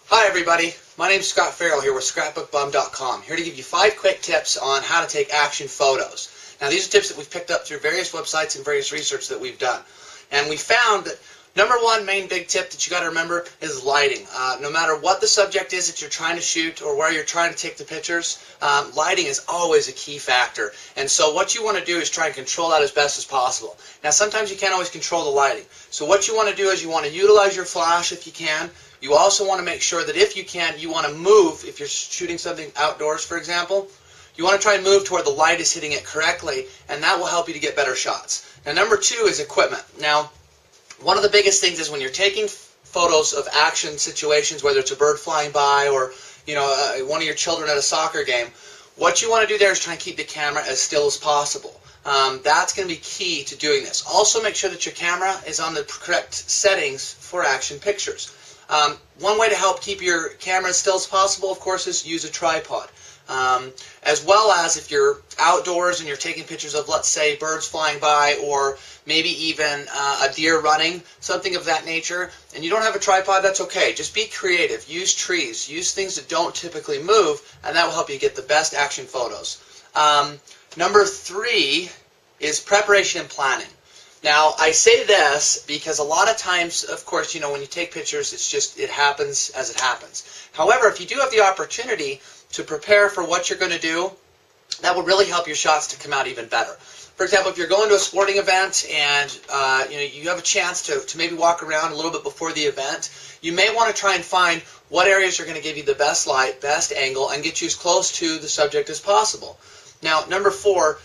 Hi everybody, my name is Scott Farrell here with ScrapbookBum.com, here to give you 5 quick tips on how to take action photos. Now these are tips that we've picked up through various websites and various research that we've done. And we found that number one main big tip that you got to remember is lighting. No matter what the subject is that you're trying to shoot or where you're trying to take the pictures, lighting is always a key factor. And so what you want to do is try and control that as best as possible. Now sometimes you can't always control the lighting. So what you want to do is you want to utilize your flash if you can. You also want to make sure that if you can, you want to move, if you're shooting something outdoors for example, you want to try and move to where the light is hitting it correctly, and that will help you to get better shots. Now number 2 is equipment. Now one of the biggest things is when you're taking photos of action situations, whether it's a bird flying by or one of your children at a soccer game, what you want to do there is try and keep the camera as still as possible. That's going to be key to doing this. Also make sure that your camera is on the correct settings for action pictures. One way to help keep your camera as still as possible, of course, is use a tripod. As well as if you're outdoors and you're taking pictures of, let's say, birds flying by or maybe even a deer running, something of that nature, and you don't have a tripod, that's okay. Just be creative. Use trees. Use things that don't typically move, and that will help you get the best action photos. Number 3 is preparation and planning. Now, I say this because a lot of times, of course, when you take pictures, it happens as it happens. However, if you do have the opportunity to prepare for what you're going to do, that will really help your shots to come out even better. For example, if you're going to a sporting event and you have a chance to maybe walk around a little bit before the event, you may want to try and find what areas are going to give you the best light, best angle, and get you as close to the subject as possible. Now, number 4,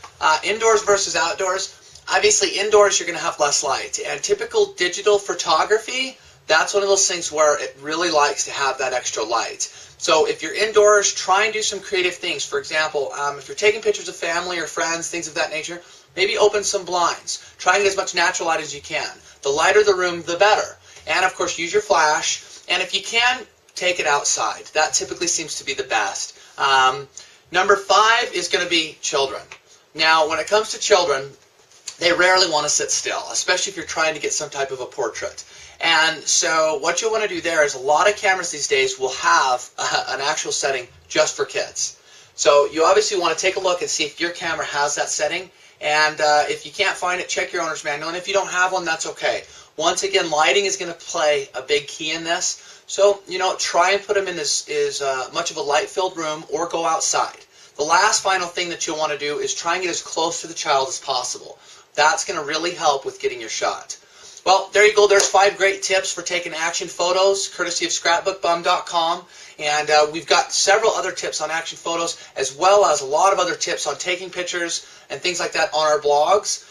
indoors versus outdoors. Obviously, indoors you're going to have less light, and typical digital photography, that's one of those things where it really likes to have that extra light. So if you're indoors, try and do some creative things. For example, if you're taking pictures of family or friends, things of that nature, maybe open some blinds. Try and get as much natural light as you can. The lighter the room, the better. And of course, use your flash, and if you can, take it outside. That typically seems to be the best. Number 5 is going to be children. Now, when it comes to children, they rarely want to sit still, especially if you're trying to get some type of a portrait. And so what you'll want to do there is a lot of cameras these days will have an actual setting just for kids. So you obviously want to take a look and see if your camera has that setting. And if you can't find it, check your owner's manual. And if you don't have one, that's okay. Once again, lighting is going to play a big key in this. So, try and put them in as much of a light-filled room or go outside. The last final thing that you'll want to do is try and get as close to the child as possible. That's going to really help with getting your shot. Well, there you go. There's 5 great tips for taking action photos, courtesy of ScrapbookBum.com. And we've got several other tips on action photos, as well as a lot of other tips on taking pictures and things like that on our blogs.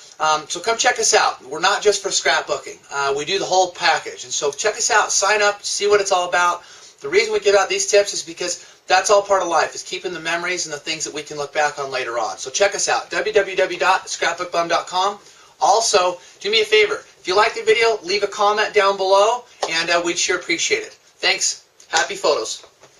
So come check us out. We're not just for scrapbooking. We do the whole package. And so check us out, sign up, see what it's all about. The reason we give out these tips is because that's all part of life, is keeping the memories and the things that we can look back on later on. So check us out, www.scrapbookbum.com. Also, do me a favor. If you liked the video, leave a comment down below, and we'd sure appreciate it. Thanks. Happy photos.